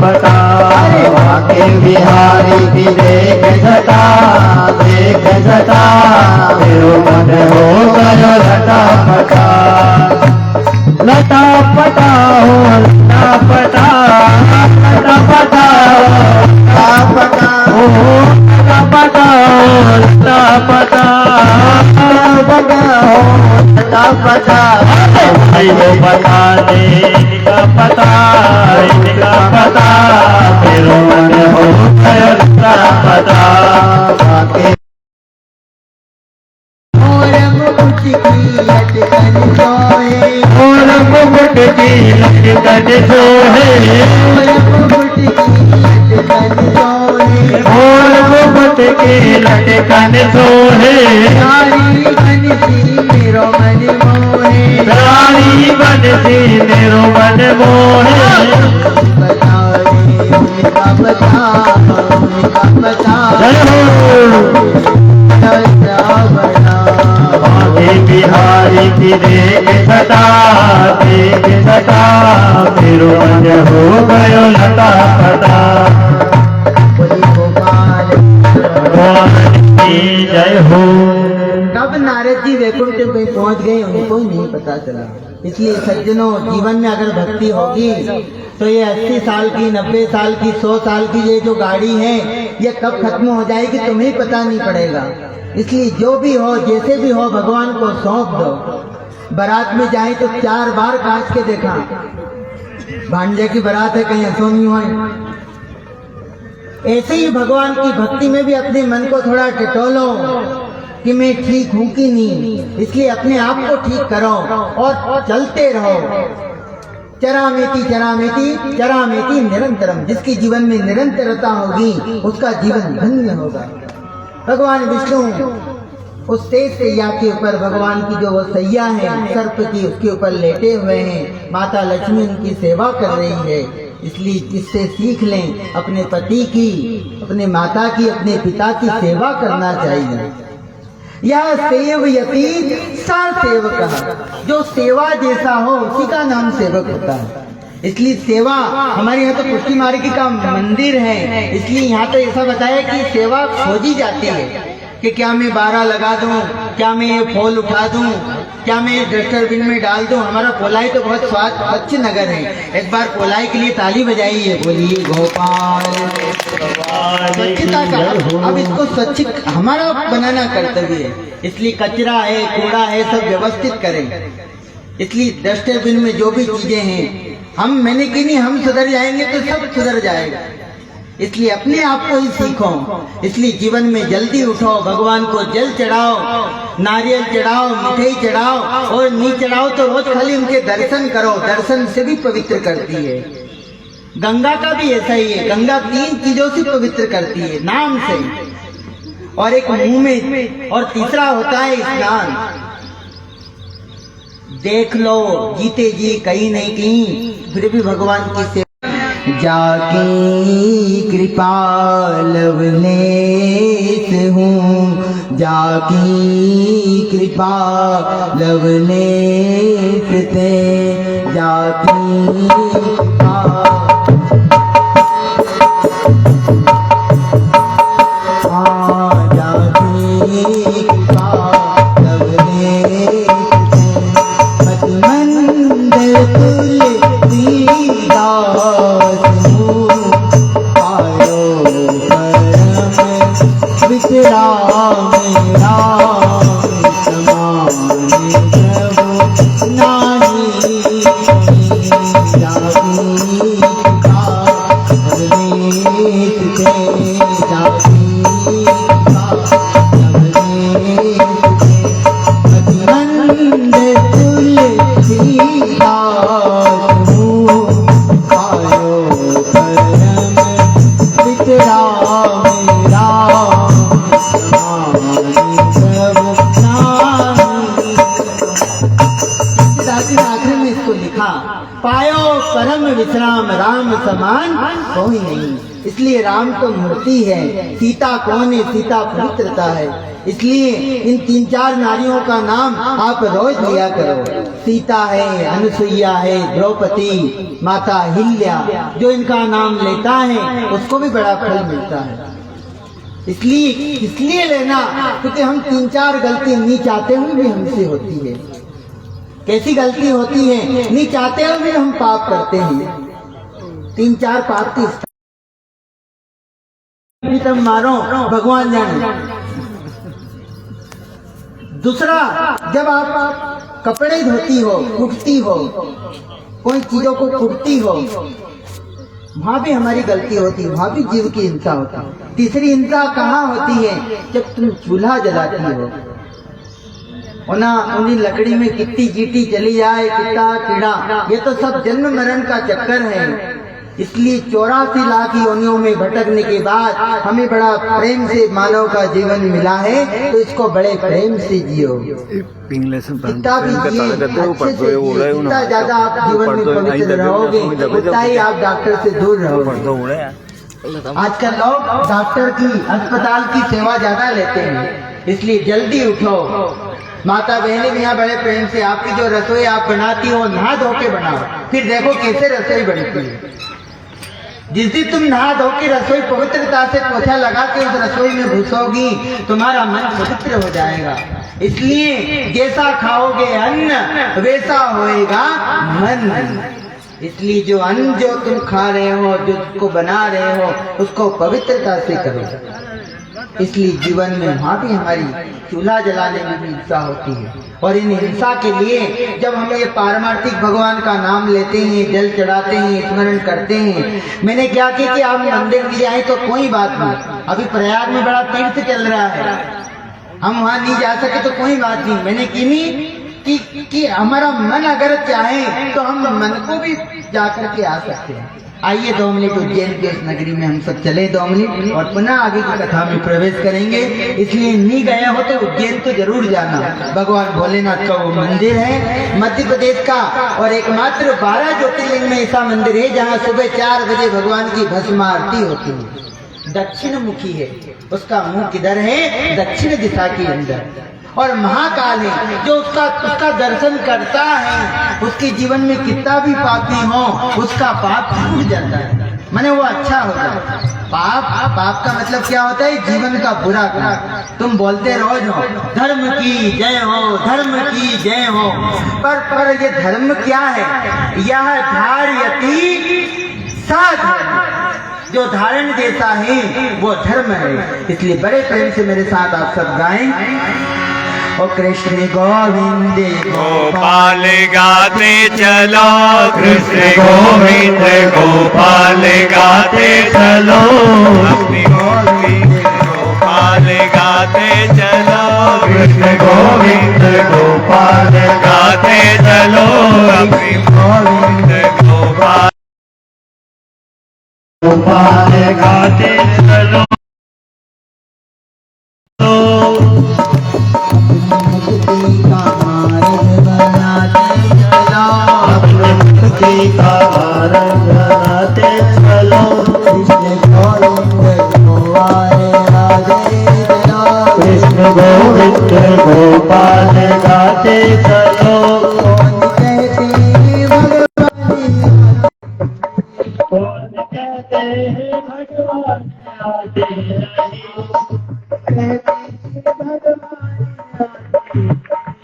पटा। बाके बिहारी की देख जटा मेरो मन हो गयो लटा पटा। लटा पटा हो लटा पटा, लटा पटा हो लटा पटा हो लटा पटा, लटा पटा हो पता दे इनका पता, इनका पता मेरो मन हो गयो लटा पटा। और मुकुट की लटकन सोहे, और मुकुट की लटकन सोहे, रानी बनसी मेरो मन मोहे, रानी बनसी मेरो मन मोहे। जय हो बिहारी की देख सटा मेरो मन हो गयो लटा पटा। जय हो। कब नारद जी वैकुंठ में पहुंच गए उन्हें कोई नहीं पता चला। इसलिए सज्जनों, जीवन में अगर भक्ति होगी तो ये 80 साल की, 90 साल की, 100 साल की ये जो गाड़ी है ये कब खत्म हो जाएगी तुम्हें पता नहीं पड़ेगा। इसलिए जो भी हो, जैसे भी हो, भगवान को सौंप दो। बारात में जाए तो 4 बार कांच के देखा, भांजे की बारात है कहीं ऐसा नहीं हो। ऐसे ही भगवान की भक्ति में भी अपने मन को थोड़ा टटोलो कि मैं ठीक हूं कि नहीं। इसलिए अपने आप को ठीक करो और चलते रहो। चरामेति चरामेति चरामेति निरंतरम। जिसकी जीवन में निरंतरता होगी उसका जीवन धन्य होगा। भगवान विष्णु उस तेज सैया के ऊपर, भगवान की जो वो सैया है सर्प की, उसके ऊपर लेटे हुए हैं। माता लक्ष्मी उनकी सेवा कर रही है। इसलिए इससे सीख लें, अपने पति की, अपने माता की, अपने पिता की सेवा करना चाहिए। यह सेवयति सा सेवक, जो सेवा जैसा हो उसी का नाम सेवक होता है। इसलिए सेवा, हमारे यहाँ तो पुष्टि मार्गी का मंदिर है, इसलिए यहाँ तो ऐसा बताया कि सेवा खोजी जाती है कि क्या मैं 12 लगा दूं, क्या मैं ये फूल उठा दूं, क्या मैं डस्टबिन में डाल दूं। हमारा कोलाई तो बहुत स्वच्छ नगर है। एक बार कोलाई के लिए ताली बजाइए, बोलिए गोपाल। स्वच्छता का, अब इसको स्वच्छ हमारा बनाना कर्तव्य है। इसलिए कचरा है, कूड़ा है, सब व्यवस्थित करें। इसलिए डस्टबिन में जो भी चीजें हैं, मैंने की नहीं, हम सुधर जाएंगे तो सब सुधर जाएगा। इसलिए अपने आप को ही सीखो। इसलिए जीवन में जल्दी उठो, भगवान को जल चढ़ाओ, नारियल चढ़ाओ, मिठाई चढ़ाओ, और नहीं चढ़ाओ तो रोज खाली उनके दर्शन करो। दर्शन से भी पवित्र करती है। गंगा का भी ऐसा ही है। गंगा 3 चीजों से पवित्र करती है, नाम से, और एक मुंह में, और तीसरा होता है स्नान। देख लो, जीते जी कहीं नहीं कहीं फिर भी भगवान की सेवा। जाकी कृपा लवलेश हूँ, जाकी कृपा लवलेश ते, जाकी कृपा पायो परम विश्राम राम समान कोई नहीं। इसलिए राम तो मूर्ति है, सीता कौन है? सीता पवित्रता है। इसलिए इन 3-4 नारियों का नाम आप रोज लिया करो। सीता है, अनुसुईया है, द्रौपदी, माता हिल्या, जो इनका नाम लेता है उसको भी बड़ा फल मिलता है। इसलिए लेना क्योंकि हम 3-4 गलती नहीं चाहते हुए भी हमसे होती है। कैसी गलती होती है? नहीं चाहते हुए भी हम पाप करते हैं। 3-4 पाप की तब मारो, भगवान जाने। दूसरा, जब आप कपड़े धोती हो, कुटती हो, कोई चीजों को कुटती हो, वहां भी हमारी गलती होती है, वहां भी जीव की हिंसा होती है। तीसरी हिंसा कहाँ होती है? जब तुम चूल्हा जलाती हो, उन्हीं लकड़ी में कितनी चींटी चली जाए, कितना कीड़ा, ये तो सब जन्म मरण का चक्कर है। इसलिए 84 लाख योनियों में भटकने के बाद हमें बड़ा प्रेम से मानव का जीवन मिला है, तो इसको बड़े प्रेम से जियो। जितना भी जिए, अच्छे से जिए, जितना ज्यादा आप जीवन में पवित्र रहोगे उतना ही आप डॉक्टर से दूर रहोगे। आजकल लोग डॉक्टर की, अस्पताल की सेवा ज्यादा लेते हैं, इसलिए जल्दी उठो। माता बहने भी यहाँ बड़े प्रेम से आपकी जो रसोई आप बनाती हो, नहा धो के बनाओ, फिर देखो कैसे रसोई बनती है। जिस दिन तुम नहा धो के रसोई पवित्रता से पोछा लगा के उस रसोई में घुसोगी, तुम्हारा मन पवित्र हो जाएगा। इसलिए जैसा खाओगे अन्न वैसा होएगा मन। इसलिए जो अन्न जो तुम खा रहे हो, जो उसको बना रहे हो, उसको पवित्रता से करो। इसलिए जीवन में वहाँ भी हमारी चूल्हा जलाने में भी हिंसा होती है। और इन हिंसा के लिए जब हम ये पारमार्थिक भगवान का नाम लेते हैं, जल चढ़ाते हैं, स्मरण करते हैं। मैंने क्या किया कि आप मंदिर भी जाए तो कोई बात नहीं, अभी प्रयाग में बड़ा तीर्थ चल रहा है, हम वहाँ नहीं जा सके तो कोई बात नहीं। मैंने की नहीं कि हमारा मन अगर चाहे तो हम मन को भी जाकर के आ सकते हैं। आइए 2 मिनट उज्जैन की उस नगरी में हम सब चले 2 मिनट, और पुनः आगे की कथा में प्रवेश करेंगे। इसलिए नहीं गए हो तो उज्जैन तो जरूर जाना। भगवान भोलेनाथ का वो मंदिर है मध्य प्रदेश का, और एकमात्र 12 ज्योतिर्लिंग में ऐसा मंदिर है जहाँ सुबह 4 बजे भगवान की भस्म आरती होती है। दक्षिण मुखी है, उसका मुंह किधर है? दक्षिण दिशा के अंदर। और महाकाल है, जो उसका दर्शन करता है, उसके जीवन में कितना भी पापी हो उसका पाप छूट जाता है, माने वो अच्छा हो जाता है। पाप का मतलब क्या होता है? जीवन का बुरा काम। तुम बोलते रोज हो धर्म की जय हो, धर्म की जय हो, पर ये धर्म क्या है? यह धार्यति सा धर्म, जो धारण जैसा है वो धर्म है। इसलिए बड़े प्रेम से मेरे साथ आप सब गाएं। ओ कृष्ण गोविंद गोपाल गाते चलो, कृष्ण गोविंद गोपाल गाते चलो, अपनी गोविंद गोपाल गाते चलो, कृष्ण गोविंद गोपाल गाते चलो, अपनी गोविंद गोपाल गाते चलो। मुक्ति का मार्ग बनाते चलो, कृष्ण गोविंद गोपाल गाते चलो, कृष्ण गोविंद गोपाल गाते चलो। कौन कहते हैं भगवान आते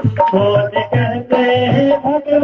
रहे, कौन कहते हैं भगवान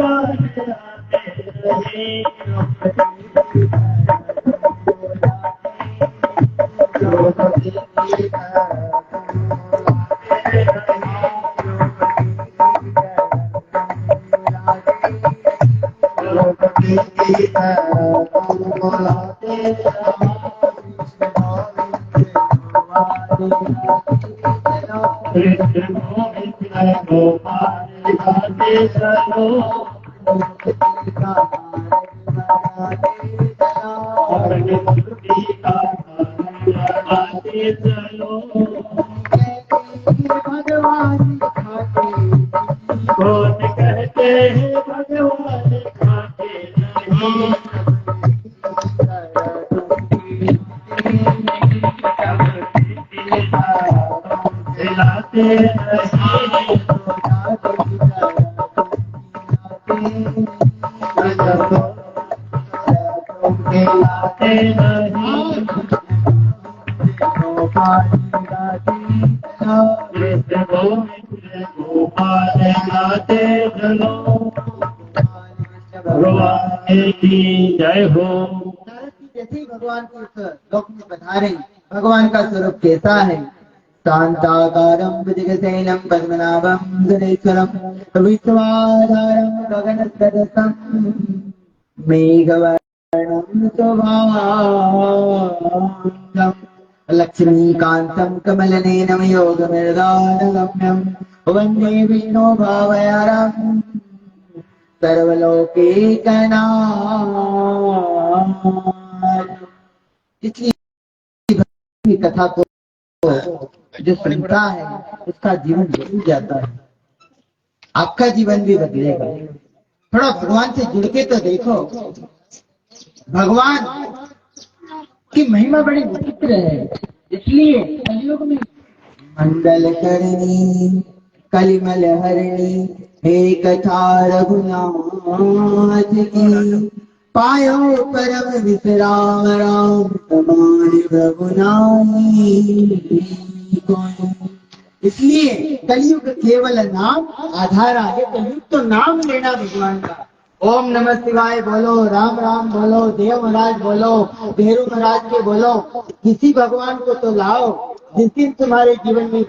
भगवान भगवान की जय हो। जैसे ही भगवान को इस लोक में पधारे, भगवान का स्वरूप कैसा है? शांताकारं भुजगशयनं पद्मनाभं सुरेश्वरं विश्वाधारं गगनसदृशं मेघवर्णं शुभांगं लक्ष्मीकान्तं कमलनयनं योगनिर्धारगम्यं वन्दे विष्णो भावयारं सर्वलोकैकनाथं। इसलिए कथा को जो सुनता है उसका जीवन बदल जाता है, आपका जीवन भी बदलेगा। थोड़ा भगवान से जुड़ के तो देखो, भगवान की महिमा बड़ी विचित्र है। इसलिए कलयुग में मंडल करणी कलिमल हरणी हे कथा रघुनाथ की, पायो परम विश्राम राम समान प्रभु नाई कोई। इसलिए कलयुग केवल नाम आधारा है। कलयुग तो नाम लेना भगवान का। ओम नमः शिवाय बोलो, राम राम बोलो, देव महाराज बोलो, भेरू महाराज के बोलो, किसी भगवान को तो लाओ जिस दिन तुम्हारे जीवन में